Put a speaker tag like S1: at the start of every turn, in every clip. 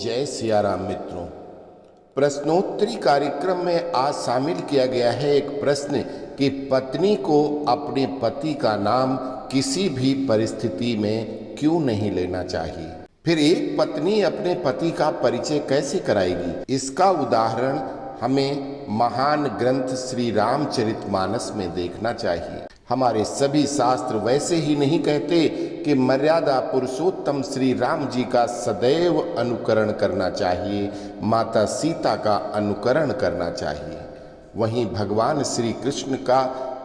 S1: जय सिया राम मित्रों। प्रश्नोत्तरी कार्यक्रम में आज शामिल किया गया है एक प्रश्न कि पत्नी को अपने पति का नाम किसी भी परिस्थिति में क्यों नहीं लेना चाहिए। फिर एक पत्नी अपने पति का परिचय कैसे कराएगी, इसका उदाहरण हमें महान ग्रंथ श्री रामचरितमानस में देखना चाहिए। हमारे सभी शास्त्र वैसे ही नहीं कहते कि मर्यादा पुरुषोत्तम श्री राम जी का सदैव अनुकरण करना चाहिए, माता सीता का अनुकरण करना चाहिए। वहीं भगवान श्री कृष्ण का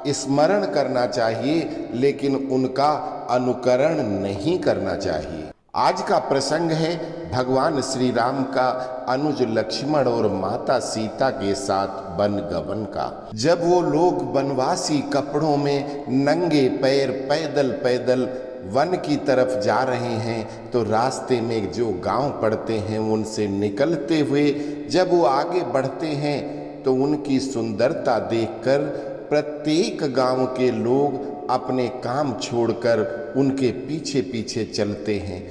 S1: स्मरण करना चाहिए, लेकिन उनका अनुकरण नहीं करना चाहिए। आज का प्रसंग है भगवान श्री राम का अनुज लक्ष्मण और माता सीता के साथ वनगमन का। जब वो लोग वनवासी कपड़ों में नंगे पैर पैदल पैदल वन की तरफ जा रहे हैं, तो रास्ते में जो गांव पड़ते हैं उनसे निकलते हुए जब वो आगे बढ़ते हैं तो उनकी सुंदरता देखकर प्रत्येक गांव के लोग अपने काम छोड़कर उनके पीछे पीछे चलते हैं।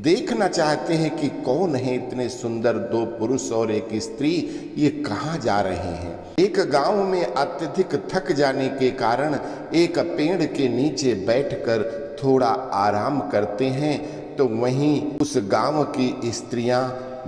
S1: देखना चाहते हैं कि कौन है इतने सुंदर दो पुरुष और एक स्त्री, ये कहाँ जा रहे हैं। एक गांव में अत्यधिक थक जाने के कारण एक पेड़ के नीचे बैठकर थोड़ा आराम करते हैं, तो वहीं उस गांव की स्त्रियां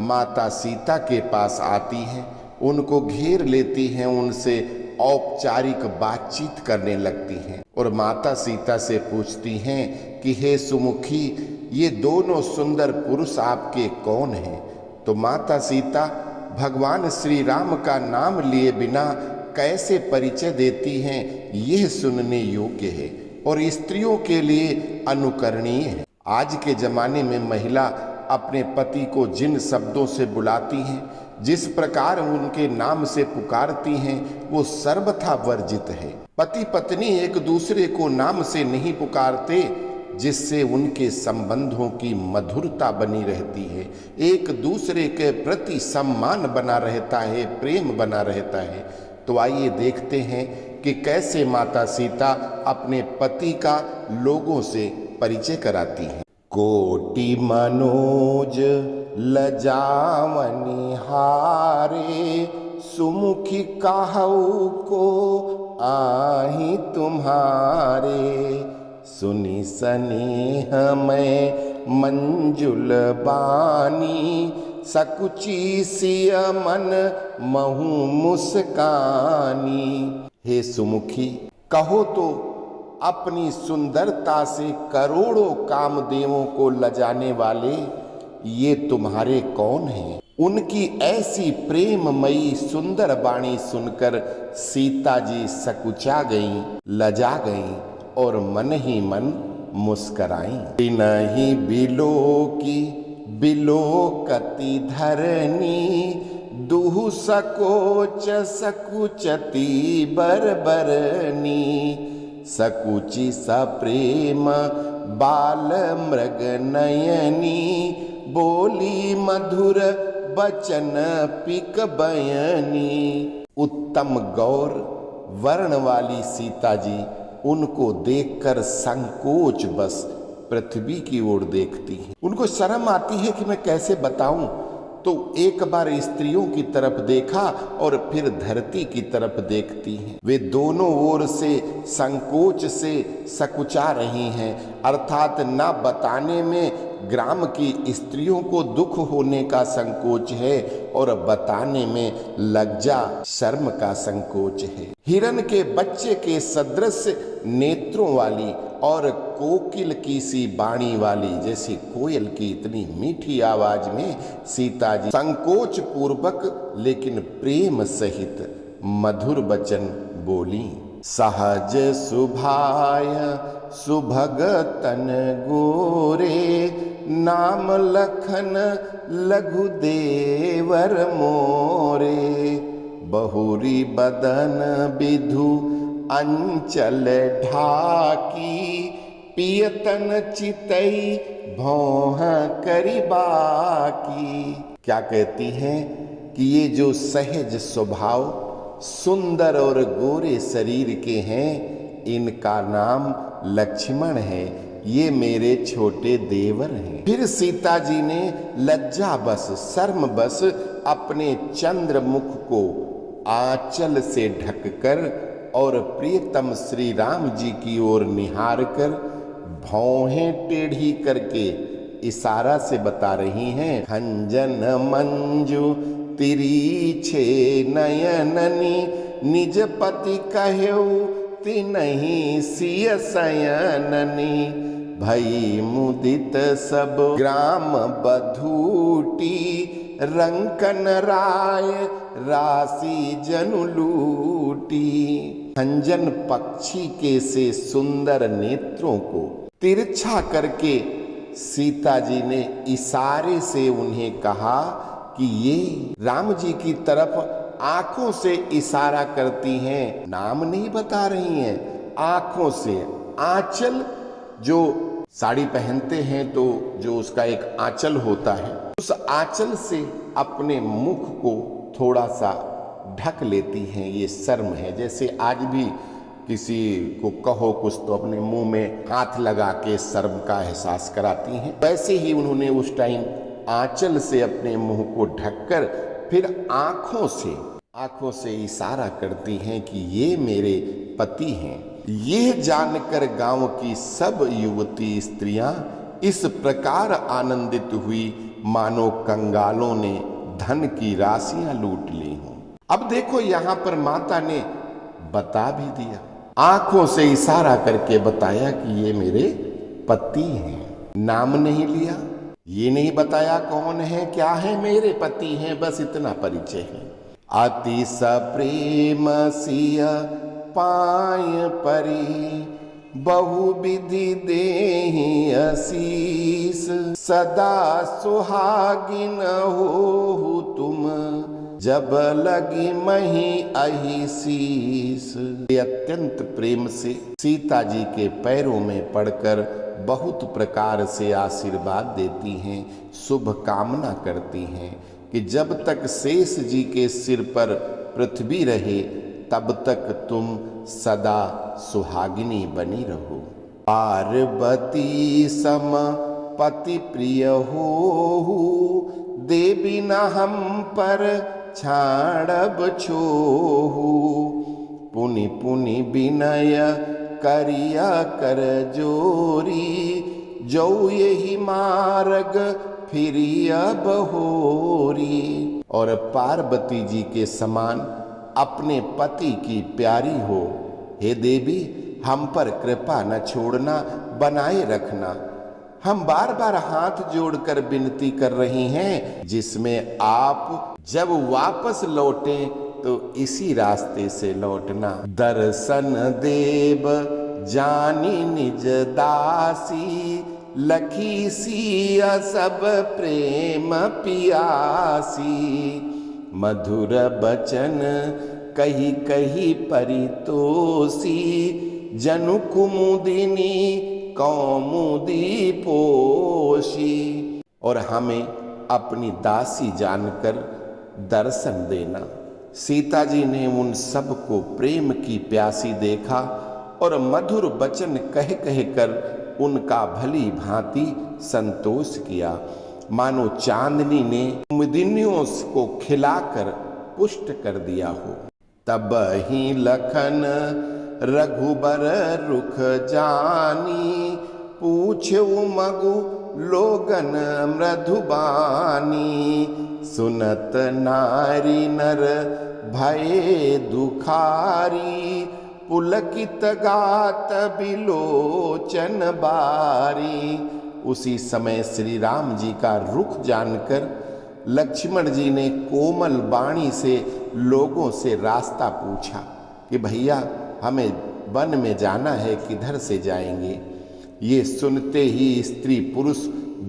S1: माता सीता के पास आती हैं, उनको घेर लेती हैं, उनसे औपचारिक बातचीत करने लगती हैं और माता सीता से पूछती हैं कि हे सुमुखी, ये दोनों सुंदर पुरुष आपके कौन हैं। तो माता सीता भगवान श्री राम का नाम लिए बिना कैसे परिचय देती हैं, यह सुनने योग्य है और स्त्रियों के लिए अनुकरणीय है। आज के जमाने में महिला अपने पति को जिन शब्दों से बुलाती हैं, जिस प्रकार उनके नाम से पुकारती हैं, वो सर्वथा वर्जित है। पति पत्नी एक दूसरे को नाम से नहीं पुकारते, जिससे उनके संबंधों की मधुरता बनी रहती है, एक दूसरे के प्रति सम्मान बना रहता है, प्रेम बना रहता है। तो आइए देखते हैं कि कैसे माता सीता अपने पति का लोगों से परिचय कराती हैं। कोटि मनोज लजावनि हारे, सुमुखी काहू को आही तुम्हारे। सुनी सनेह में मंजुल बानी, सकुची सिय मन महु मुस्कानी। हे सुमुखी, कहो तो अपनी सुंदरता से करोड़ों कामदेवों को लजाने वाले ये तुम्हारे कौन हैं। उनकी ऐसी प्रेममयी सुंदर वाणी सुनकर सीता जी सकुचा गईं, लजा गईं और मन ही मन मुस्कराई। नहीं बिलो की बिलोकति धरनी, दुहु सकोच सकुचती बरबरनी। सकुचि सप्रेम बाल मृग नयनी, बोली मधुर बचन पिक बयनी। उत्तम गौर वर्ण वाली सीता जी उनको देखकर संकोच बस पृथ्वी की ओर देखती हैं। उनको शर्म आती है कि मैं कैसे बताऊं, तो एक बार स्त्रियों की तरफ देखा और फिर धरती की तरफ देखती हैं। वे दोनों ओर से संकोच से सकुचा रही हैं, अर्थात ना बताने में ग्राम की स्त्रियों को दुख होने का संकोच है और बताने में लज्जा शर्म का संकोच है। हिरण के बच्चे के सदृश नेत्रों वाली और कोकिल की सी वाणी वाली, जैसे कोयल की इतनी मीठी आवाज में सीता जी संकोच पूर्वक लेकिन प्रेम सहित मधुर वचन बोली। सहज सुभाय सुभगतन गोरे, नाम लखन लघु देवर मोरे। बहुरी बदन विधु अंचल ढाकी, पियतन चितई भौह करी बाकी। क्या कहती हैं कि ये जो सहज स्वभाव सुंदर और गोरे शरीर के हैं, इनका नाम लक्ष्मण है, ये मेरे छोटे देवर हैं। फिर सीता जी ने लज्जा बस शर्म बस अपने चंद्रमुख को आंचल से ढककर और प्रियतम श्री राम जी की ओर निहार कर भौहें टेढ़ी करके इशारा से बता रही हैं, खंजन मंजू तिरीछे नयननी निज पति कहेऊ तिनहि सिय सयननी भई मुदित सब ग्राम बधूटी रंकन राय राशि जनु लूटी। खंजन पक्षी के से सुंदर नेत्रों को तिरछा करके सीता जी ने इशारे से उन्हें कहा कि ये राम जी की तरफ आंखों से इशारा करती हैं, नाम नहीं बता रही हैं, आंखों से। आंचल जो साड़ी पहनते हैं तो जो उसका एक आंचल होता है, उस आंचल से अपने मुख को थोड़ा सा ढक लेती हैं। ये शर्म है। जैसे आज भी किसी को कहो कुछ तो अपने मुंह में हाथ लगा के शर्म का एहसास कराती हैं, वैसे ही उन्होंने उस टाइम आंचल से अपने मुंह को ढककर फिर आंखों से इशारा करती हैं कि ये मेरे पति हैं। ये जानकर गांव की सब युवती स्त्रियां इस प्रकार आनंदित हुई मानो कंगालों ने धन की राशियां लूट ली हों। अब देखो यहाँ पर माता ने बता भी दिया, आंखों से इशारा करके बताया कि ये मेरे पति हैं। नाम नहीं लिया, ये नहीं बताया कौन है क्या है, मेरे पति हैं, बस इतना परिचय है। अति सप्रेम सिय पाय परी बहु विधि देहि असीस सदा सुहागिन हो तुम जब लगी मही अहि शीस। अत्यंत प्रेम से सीता जी के पैरों में पड़कर बहुत प्रकार से आशीर्वाद देती हैं, शुभ कामना करती हैं कि जब तक शेष जी के सिर पर पृथ्वी रहे तब तक तुम सदा सुहागिनी बनी रहो। पार्वती सम पति प्रिय हो देवी न हम पर छाड़ब छोहू पुनि पुनि विनय करिया कर जोरी जो यही मार्ग फिरिया बहोरी। और पार्वती जी के समान अपने पति की प्यारी हो, हे देवी हम पर कृपा न छोड़ना, बनाए रखना। हम बार बार हाथ जोड़कर विनती कर रही हैं, जिसमें आप जब वापस लौटे तो इसी रास्ते से लौटना। दर्शन देव जानी निज दासी लखी सिया सब प्रेम पियासी मधुर बचन कही कही परितोषी जनु कुमुदिनी कौमुदी पोषी। और हमें अपनी दासी जानकर दर्शन देना। सीता जी ने उन सब को प्रेम की प्यासी देखा और मधुर वचन कह कह कर उनका भली भांति संतोष किया, मानो चांदनी ने कुमुदिनियों को खिलाकर पुष्ट कर दिया हो। तब ही लखन रघुबर रुख जानी पूछो मगु लोगन मृदुबानी सुनत नारी नर भये दुखारी पुलकित गात बिलोचन बारी। उसी समय श्री राम जी का रुख जानकर लक्ष्मण जी ने कोमल वाणी से लोगों से रास्ता पूछा कि भैया हमें वन में जाना है, किधर से जाएंगे। ये सुनते ही स्त्री पुरुष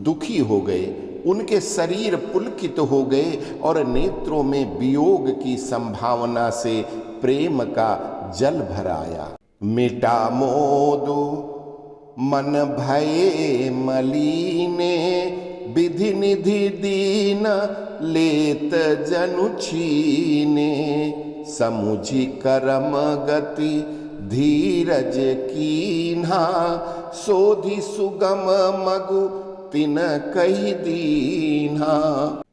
S1: दुखी हो गए, उनके शरीर पुलकित हो गए और नेत्रों में वियोग की संभावना से प्रेम का जल भर आया। मिटा मोदु मन भये मलीने विधि निधि दीन लेत जनु छीने समुझी करम गति धीरज कीन्हा, सोधि सुगम मगु तिन कही दीन्हा।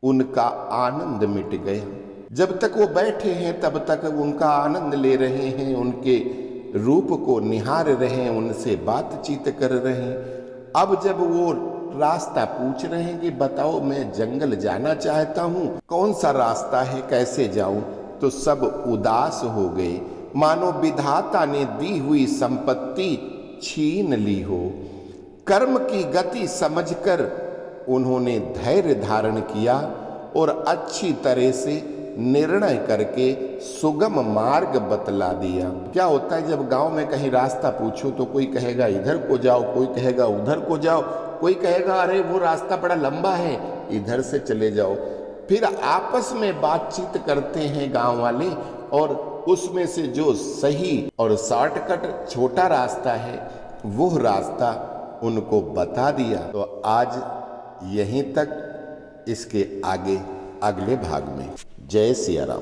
S1: उनका आनंद मिट गया। जब तक वो बैठे हैं तब तक उनका आनंद ले रहे हैं, उनके रूप को निहार रहे हैं, उनसे बातचीत कर रहे हैं। अब जब वो रास्ता पूछ रहे हैं कि बताओ मैं जंगल जाना चाहता हूँ, कौन सा रास्ता है, कैसे जाऊं, तो सब उदास हो गए, मानो विधाता ने दी हुई संपत्ति छीन ली हो। कर्म की गति समझकर उन्होंने धैर्य धारण किया और अच्छी तरह से निर्णय करके सुगम मार्ग बतला दिया। क्या होता है जब गांव में कहीं रास्ता पूछो तो कोई कहेगा इधर को जाओ, कोई कहेगा उधर को जाओ, कोई कहेगा अरे वो रास्ता बड़ा लंबा है इधर से चले जाओ। फिर आपस में बातचीत करते हैं गांव वाले और उसमें से जो सही और शॉर्टकट छोटा रास्ता है वो रास्ता उनको बता दिया। तो आज यहीं तक, इसके आगे अगले भाग में। जय सिया राम।